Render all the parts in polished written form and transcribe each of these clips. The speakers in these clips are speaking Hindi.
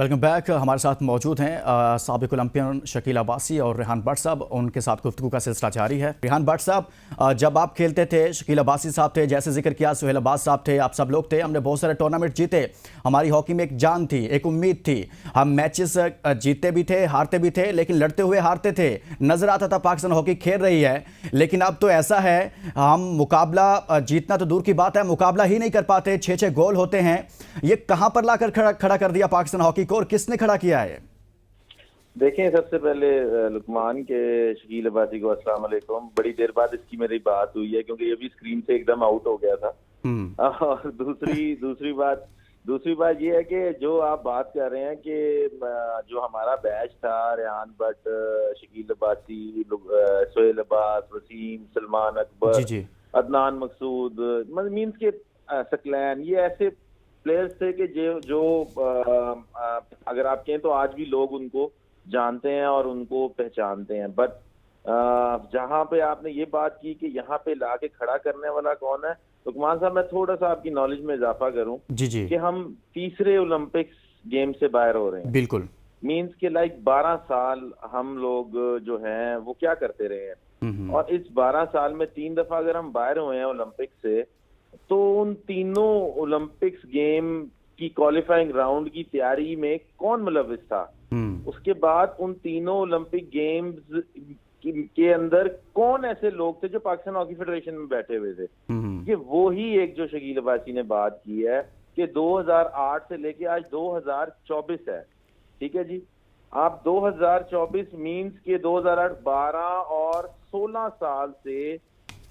Welcome back. हमारे साथ मौजूद हैं साबिक ओलंपियन शकील अब्बासी और रेहान भट्ट साहब। उनके साथ गुफ्तगू का सिलसिला जारी है। रेहान भट्ट साहब, जब आप खेलते थे, शकील अब्बासी साहब थे, जैसे जिक्र किया, सुहेल अब्बास साहब थे, आप सब लोग थे, हमने बहुत सारे टूर्नामेंट जीते। हमारी हॉकी में एक जान थी, एक उम्मीद थी। हम मैचेस जीतते भी थे, हारते भी थे, लेकिन लड़ते हुए हारते थे। नजर आता था पाकिस्तान हॉकी खेल रही है। लेकिन अब तो ऐसा है, हम मुकाबला जीतना तो दूर की बात है, मुकाबला ही नहीं कर पाते। 6-6 गोल होते हैं। ये कहां पर लाकर खड़ा कर दिया पाकिस्तान हॉकी को, और किसने खड़ा किया है? देखें, सबसे पहले लुकमान के शकील अब्बासी को अस्सलाम वालेकुम। बड़ी देर बाद इसकी मेरी बात हुई है क्योंकि ये भी स्क्रीन से एकदम आउट हो गया था। और दूसरी बात ये है कि जो आप बात कर रहे हैं कि जो हमारा बैच था, रेहान भट्ट, शकील अब्बासी, सुहेल अब्बास, वसीम, सलमान अकबर, जी। अदनान मकसूद, मीन्स के सकलैन, ये ऐसे प्लेयर्स थे कि जो अगर आप कहें तो आज भी लोग उनको जानते हैं और उनको पहचानते हैं। बट जहां पे आपने ये बात की कि यहाँ पे लाके खड़ा करने वाला कौन है, लुकमान साहब, मैं थोड़ा सा आपकी नॉलेज में इजाफा करूं जी। कि हम तीसरे ओलंपिक्स गेम से बाहर हो रहे हैं। बिल्कुल। मीन्स के 12 साल हम लोग जो हैं वो क्या करते रहे हैं, और इस 12 साल में 3 दफा अगर हम बाहर हुए हैं ओलंपिक से, तो उन तीनों ओलंपिक्स गेम की क्वालिफाइंग राउंड की तैयारी में कौन मुलविस था? उसके बाद उन तीनों ओलंपिक गेम्स के अंदर कौन ऐसे लोग थे जो पाकिस्तान हॉकी फेडरेशन में बैठे हुए थे? ये वो ही एक जो शकील अब्बासी ने बात की है कि 2008 से लेके आज 2024 है। ठीक है जी, आप 2024 मीन्स के 2008, 12 और 16 साल से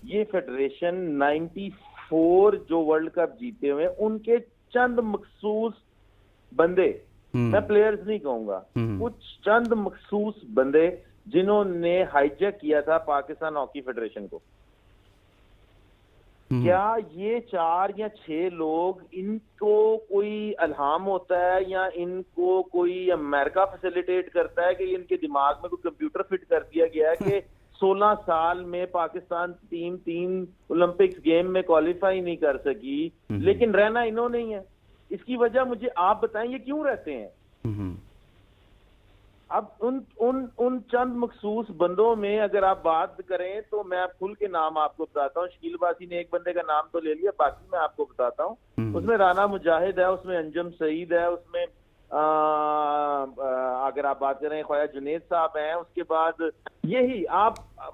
ये फेडरेशन 94 जो वर्ल्ड कप जीते हुए उनके चंद मखसूस बंदे, मैं प्लेयर्स नहीं कहूंगा, कुछ चंद मखसूस बंदे जिन्होंने हाईजैक किया था पाकिस्तान हॉकी फेडरेशन को। क्या ये 4 या 6 लोग, इनको कोई अल्हाम होता है या इनको कोई अमेरिका फैसिलिटेट करता है कि इनके दिमाग में कोई कंप्यूटर फिट कर दिया गया है कि 16 साल में पाकिस्तान टीम 3 ओलंपिक्स गेम में क्वालिफाई नहीं कर सकी, लेकिन रहना इन्होंने ही है? इसकी वजह मुझे आप बताएं, ये क्यों रहते हैं? अब उन चंद मखसूस बंदों में अगर आप बात करें तो मैं खुल के नाम आपको बताता हूँ। शकील अब्बासी ने एक बंदे का नाम तो ले लिया, बाकी मैं आपको बताता हूँ। उसमें राना मुजाहिद है, उसमें अंजुम सईद है, उसमें अगर आप बात करें ख्वाजा जुनैद साहब हैं। उसके बाद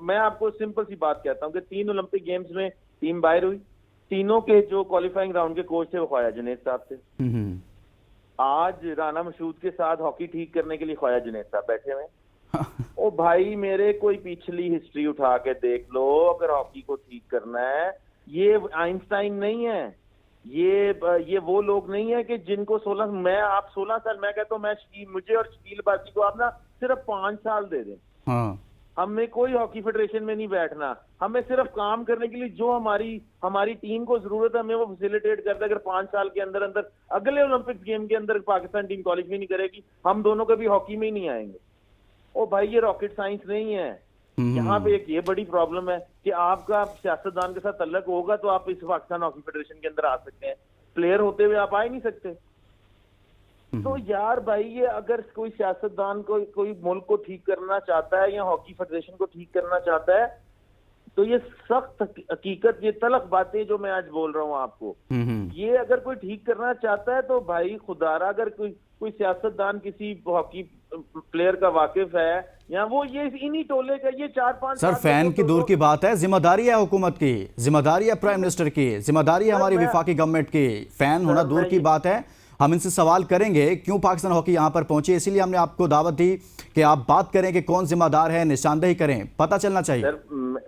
मैं आपको सिंपल सी बात कहता हूँ कि 3 ओलंपिक गेम्स में टीम बाहर हुई, तीनों के जो क्वालिफाइंग राउंड के कोच थे वो ख्वाजा जुनैद साहब थे। आज राना मशहूद के साथ हॉकी ठीक करने के लिए ख्वाजा जुनैद साहब बैठे हुए। ओ भाई मेरे, कोई पिछली हिस्ट्री उठा के देख लो, अगर हॉकी को ठीक करना है। ये आइंस्टाइन नहीं है, ये वो लोग नहीं है कि जिनको 16 साल, मैं कहता हूँ मुझे और शकील अब्बासी को आप ना सिर्फ 5 साल दे दें। हमें कोई हॉकी फेडरेशन में नहीं बैठना, हमें सिर्फ काम करने के लिए जो हमारी टीम को जरूरत है हमें वो फैसिलिटेट कर दे। अगर 5 साल के अंदर अंदर अगले ओलंपिक्स गेम के अंदर पाकिस्तान टीम क्वालिफाई नहीं करेगी, हम दोनों कभी हॉकी में ही नहीं आएंगे। ओ भाई, ये रॉकेट साइंस नहीं है। यहाँ पे एक ये बड़ी प्रॉब्लम है कि आपका सियासतदान के साथ तल्लक होगा तो आप इस पाकिस्तान हॉकी फेडरेशन के अंदर आ सकते हैं, प्लेयर होते हुए आप आ ही नहीं सकते। तो यार भाई, ये अगर कोई सियासतदान कोई मुल्क को ठीक करना चाहता है या हॉकी फेडरेशन को ठीक करना चाहता है, तो ये सख्त हकीकत, ये तलख बातें जो मैं आज बोल रहा हूँ आपको, ये अगर कोई ठीक करना चाहता है तो भाई खुदारा, अगर कोई सियासतदान किसी हॉकी प्लेयर का वाकिफ है या वो ये इन्हीं टोले का, ये 4-5 सर, फैन की दूर की बात है, जिम्मेदारी है हुकूमत की, जिम्मेदारी है प्राइम मिनिस्टर की, जिम्मेदारी है हमारी विफाकी गवर्नमेंट की। फैन होना दूर की बात है। हम इनसे सवाल करेंगे क्यों पाकिस्तान हॉकी यहाँ पर पहुंची, इसीलिए हमने आपको दावत दी कि आप बात करें कि कौन जिम्मेदार है, निशानदेही करें, पता चलना चाहिए। सर,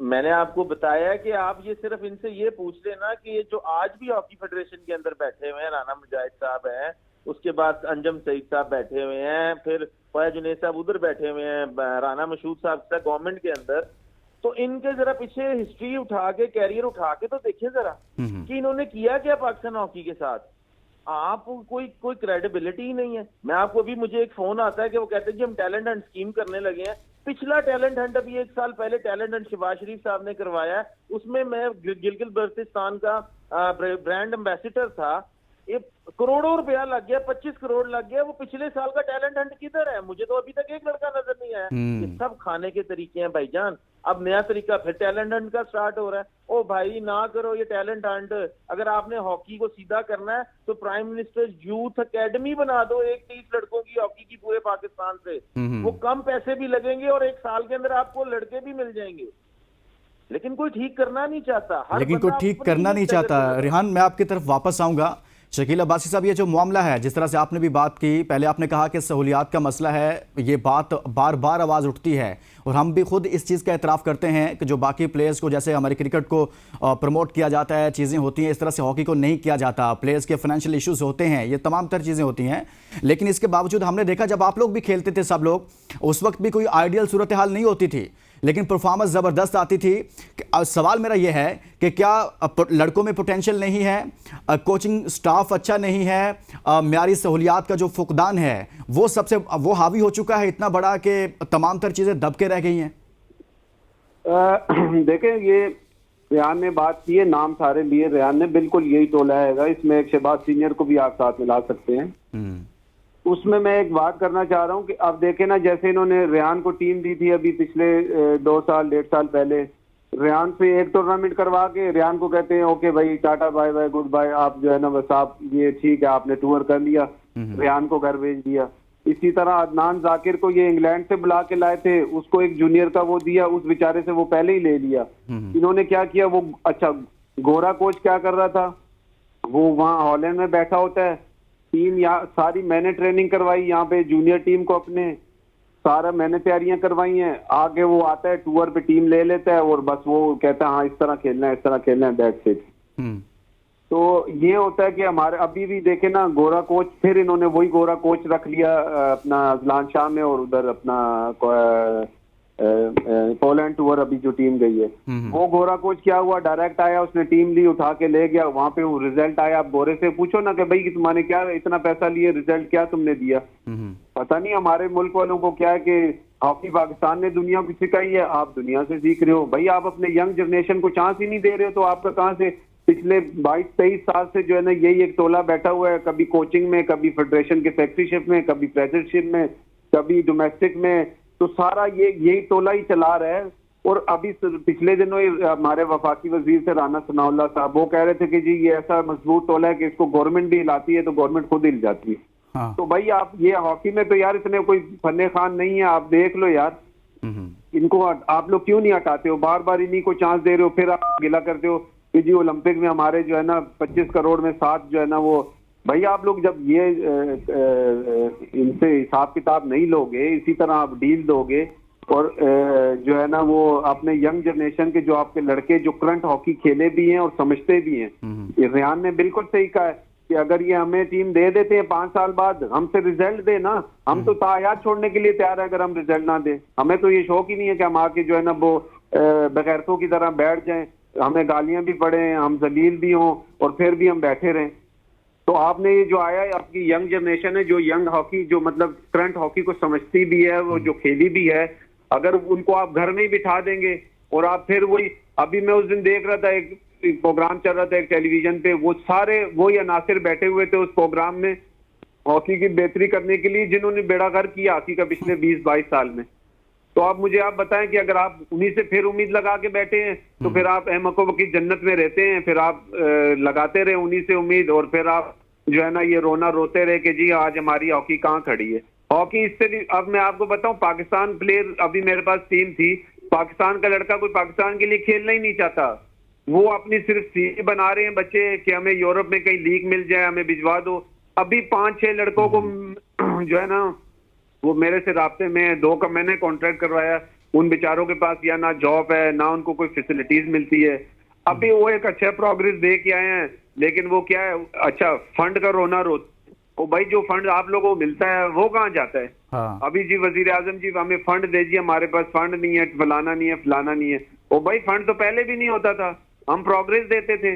मैंने आपको बताया कि आप ये सिर्फ इनसे ये पूछ लेना कि ये जो आज भी हॉकी फेडरेशन के अंदर बैठे हुए हैं, राना मुजाहिद साहब हैं, उसके बाद अंजुम सईद साहब बैठे हुए हैं, फिर ख्वाजा जुनैद साहब उधर बैठे हुए हैं, राना मशहूद साहब गवर्नमेंट के अंदर, तो इनके जरा पीछे हिस्ट्री उठा के, कैरियर उठा के तो देखिए जरा कि इन्होंने किया क्या पाकिस्तान हॉकी के साथ। आप कोई क्रेडिबिलिटी ही नहीं है। मैं आपको अभी, मुझे एक फोन आता है कि वो कहते हैं कि हम टैलेंट हंट स्कीम करने लगे हैं। पिछला टैलेंट हंट अभी 1 साल पहले टैलेंट हंट शहबाज शरीफ साहब ने करवाया है, उसमें मैं गिलगित बल्तिस्तान का ब्रांड एम्बेसडर था। ये करोड़ों रुपया लग गया, 25 करोड़ लग गया, वो पिछले साल का टैलेंट हंट किधर है? मुझे तो अभी तक एक लड़का नजर नहीं आया। ये सब खाने के तरीके हैं भाईजान। अब नया तरीका फिर टैलेंट हंट का स्टार्ट हो रहा है। ओ भाई ना करो ये टैलेंट हंट। अगर आपने हॉकी को सीधा करना है तो प्राइम मिनिस्टर यूथ एकेडमी बना दो, 30 लड़कों की हॉकी की पूरे पाकिस्तान से। वो कम पैसे भी लगेंगे और 1 साल के अंदर आपको लड़के भी मिल जाएंगे। लेकिन कोई ठीक करना नहीं चाहता, लेकिन कोई ठीक करना नहीं चाहता। रिहान, मैं आपकी तरफ वापस आऊंगा। शकील अब्बासी साहब, ये जो मामला है, जिस तरह से आपने भी बात की, पहले आपने कहा कि सहूलियात का मसला है, ये बात बार बार आवाज़ उठती है और हम भी खुद इस चीज़ का एतराफ़ करते हैं कि जो बाकी प्लेयर्स को, जैसे हमारे क्रिकेट को प्रमोट किया जाता है, चीज़ें होती हैं, इस तरह से हॉकी को नहीं किया जाता, प्लेयर्स के फाइनेंशियल इश्यूज़ होते हैं, ये तमाम तर चीज़ें होती हैं। लेकिन इसके बावजूद हमने देखा जब आप लोग भी खेलते थे, सब लोग, उस वक्त भी कोई आइडियल सूरत हाल नहीं होती थी, लेकिन परफॉर्मेंस ज़बरदस्त आती थी। सवाल मेरा यह है कि क्या लड़कों में पोटेंशियल नहीं है, कोचिंग स्टाफ अच्छा नहीं है, म्यारी सहूलियात का जो फुकदान है वो हावी हो चुका है इतना बड़ा कि तमाम तर चीज़ें दब के रह गई हैं? देखें, ये रेहान ने बात की है, नाम सारे लिए रेहान ने, बिल्कुल यही टोला है। इसमें एक शहबाज सीनियर को भी आप साथ मिला सकते हैं। उसमें मैं एक बात करना चाह रहा हूं कि अब देखें ना, जैसे इन्होंने रेहान को टीम दी थी अभी पिछले 2 साल 1.5 साल पहले, रेहान से एक टूर्नामेंट करवा के रेहान को कहते हैं ओके भाई tata bye bye goodbye, आप जो है ना बस आप ये ठीक है, आपने टूर कर लिया, रेहान को घर भेज दिया। इसी तरह अदनान जाकिर को ये इंग्लैंड से बुला के लाए थे, उसको एक जूनियर का वो दिया, उस बेचारे से वो पहले ही ले लिया। इन्होंने क्या किया, वो अच्छा गोरा कोच क्या कर रहा था, वो वहां हॉलैंड में बैठा होता है, टीम यहाँ सारी मैंने ट्रेनिंग करवाई, यहाँ पे जूनियर टीम को अपने सारा मैंने तैयारियां करवाई हैं, आगे वो आता है टूर पे टीम ले लेता है और बस वो कहता है हाँ इस तरह खेलना है, इस तरह खेलना है, दैट्स इट। तो ये होता है कि हमारे अभी भी देखे ना गोरा कोच, फिर इन्होंने वही गोरा कोच रख लिया अपना अजलान शाह में, और उधर अपना पोलैंड टूर अभी जो टीम गई है, वो गोरा कोच क्या हुआ, डायरेक्ट आया, उसने टीम ली, उठा के ले गया, वहां पे वो रिजल्ट आया। आप गोरे से पूछो ना कि भाई कि तुम्हारे क्या इतना पैसा लिए, रिजल्ट क्या तुमने दिया? पता नहीं हमारे मुल्क वालों को क्या है कि हॉकी पाकिस्तान ने दुनिया को सिखाई है, आप दुनिया से सीख रहे हो। भाई आप अपने यंग जनरेशन को चांस ही नहीं दे रहे हो, तो आपका कहाँ से? पिछले 22-23 साल से जो है ना यही एक टोला बैठा हुआ है, कभी कोचिंग में, कभी फेडरेशन के सेक्रेटरीशिप में, कभी प्रेसिडेंटशिप में, कभी डोमेस्टिक में, तो सारा यही टोला ही चला रहा है। और अभी पिछले दिनों हमारे वफाकी वजीर थे राना सनाउल्लाह साहब, वो कह रहे थे कि जी ये ऐसा मजबूत टोला है कि इसको गवर्नमेंट भी हिलाती है तो गवर्नमेंट खुद हिल जाती है। हाँ। तो भाई आप ये हॉकी में तो यार इतने कोई फन्ने खान नहीं है, आप देख लो यार, इनको आप लोग क्यों नहीं हटाते हो? बार बार इन्हीं को चांस दे रहे हो, फिर आप गिला करते हो कि जी ओलंपिक में हमारे जो है ना 25 करोड़ में 7 जो है ना वो। भाई आप लोग जब ये इनसे हिसाब किताब नहीं लोगे, इसी तरह आप डील दोगे और जो है ना वो अपने यंग जनरेशन के जो आपके लड़के जो करंट हॉकी खेले भी हैं और समझते भी हैं, ये रेहान ने बिल्कुल सही कहा है कि अगर ये हमें टीम दे देते हैं 5 साल बाद, हमसे रिजल्ट दे ना, हम तो तायात छोड़ने के लिए तैयार है अगर हम रिजल्ट ना दे। हमें तो ये शौक ही नहीं है कि हम आके जो है ना वो बेगैरतों की तरह बैठ जाएं, हमें गालियां भी पड़े, हम जलील भी हों और फिर भी हम बैठे रहें। तो आपने ये जो आया है, आपकी यंग जनरेशन है जो यंग हॉकी जो मतलब करंट हॉकी को समझती भी है, वो जो खेली भी है, अगर उनको आप घर में ही बिठा देंगे और आप फिर वही, अभी मैं उस दिन देख रहा था एक प्रोग्राम चल रहा था एक टेलीविजन पे, वो सारे वही अनासिर बैठे हुए थे उस प्रोग्राम में हॉकी की बेहतरी करने के लिए जिन्होंने बेड़ा गर्क किया हॉकी का पिछले 20-22 साल में। तो आप मुझे आप बताएं कि अगर आप उन्हीं से फिर उम्मीद लगा के बैठे हैं तो फिर आप अहमको की जन्नत में रहते हैं, फिर आप लगाते रहे उन्हीं से उम्मीद और फिर आप जो है ना ये रोते रहे कि जी आज हमारी हॉकी कहाँ खड़ी है। हॉकी इससे भी, अब मैं आपको बताऊं, पाकिस्तान प्लेयर, अभी मेरे पास टीम थी, पाकिस्तान का लड़का कोई पाकिस्तान के लिए खेलना ही नहीं चाहता, वो अपनी सिर्फ सीवी बना रहे हैं बच्चे कि हमें यूरोप में कहीं लीग मिल जाए, हमें भिजवा दो। अभी 5-6 लड़कों को जो है ना वो मेरे से राब्ते में 2 का मैंने कॉन्ट्रैक्ट करवाया, उन बेचारों के पास या ना जॉब है ना उनको कोई फैसिलिटीज मिलती है। अभी वो एक अच्छा प्रोग्रेस दे के आए हैं, लेकिन वो क्या है, अच्छा फंड का रोना वो भाई जो फंड आप लोगों को मिलता है वो कहाँ जाता है? हाँ। अभी जी वजीर आजम जी हमें फंड दीजिए, हमारे पास फंड नहीं है, फलाना नहीं है, फलाना नहीं है। वो भाई फंड तो पहले भी नहीं होता था, हम प्रोग्रेस देते थे,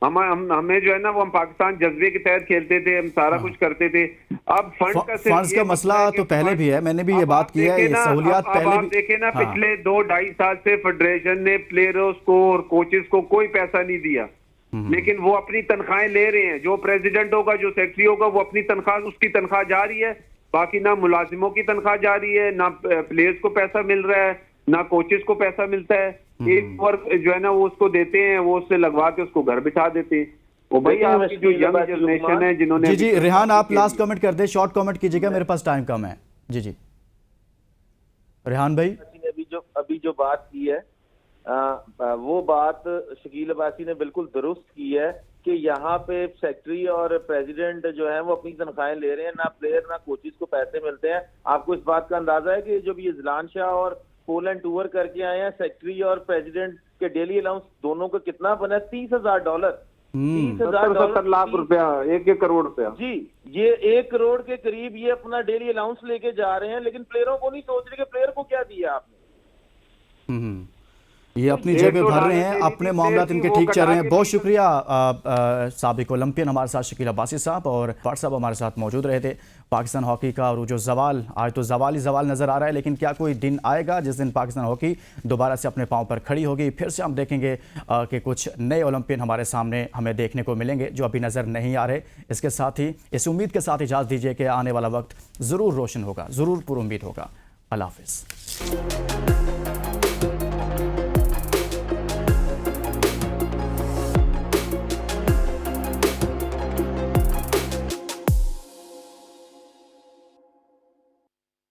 हमें जो है ना वो हम पाकिस्तान जज्बे के तहत खेलते थे, हम सारा कुछ करते थे। अब फंड्स का मसला तो पहले भी है, मैंने भी ये बात की है, सहूलियात पहले आप देखे ना, पिछले 2-2.5 साल से फेडरेशन ने प्लेयर्स को और कोचेस को कोई पैसा नहीं दिया, लेकिन वो अपनी तनख्वाहें ले रहे हैं। जो प्रेसिडेंट होगा, जो सेक्रेटरी होगा, वो अपनी तनख्वाह, उसकी तनख्वाह जा रही है। बाकी ना मुलाजिमों की तनख्वाह जा रही है, ना प्लेयर्स को पैसा मिल रहा है, ना कोचेस को पैसा मिलता है। एक वर्क जो है ना वो उसको देते हैं, वो उससे लगवा के उसको घर बिठा देते हैं। वो भाई आपकी जो यंग जनरेशन है जिन्होंने जी रेहान, आप लास्ट कमेंट कर दे, शॉर्ट कमेंट कीजिएगा, मेरे पास टाइम कम है। जी रेहान भाई, अभी जो बात की है वो बात शकील अब्बासी ने बिल्कुल दुरुस्त की है कि यहाँ पे सेक्रेटरी और प्रेसिडेंट जो है वो अपनी तनख्वाहें ले रहे हैं, ना प्लेयर ना कोचेस को पैसे मिलते हैं। आपको इस बात का अंदाजा है कि जब ये जिलान शाह और पोलैंड टूर करके आए हैं, सेक्रेटरी और प्रेसिडेंट के डेली अलाउंस दोनों का कितना बना है? $30,000। 70 लाख रुपया, 1 करोड़ रुपया। जी, ये 1 करोड़ के करीब ये अपना डेली अलाउंस लेके जा रहे हैं, लेकिन प्लेयरों को नहीं सोच रहे कि प्लेयर को क्या दिया आपने। ये अपनी जेबें भर रहे हैं, अपने मामला इनके ठीक चल रहे हैं। बहुत शुक्रिया साबिक ओलंपियन हमारे साथ शकील अब्बासी साहब और भट्ट साहब हमारे साथ मौजूद रहे थे। पाकिस्तान हॉकी का और जो जवाल, आज तो जवाल ही जवाल नज़र आ रहा है, लेकिन क्या कोई दिन आएगा जिस दिन पाकिस्तान हॉकी दोबारा से अपने पाँव पर खड़ी होगी? फिर से हम देखेंगे कि कुछ नए ओलंपियन हमारे सामने हमें देखने को मिलेंगे जो अभी नज़र नहीं आ रहे। इसके साथ ही इस उम्मीद के साथ इजाज़त दीजिए कि आने वाला वक्त ज़रूर रोशन होगा, ज़रूर पुरुम्मीद होगा। अल्लाह हाफ़िज़।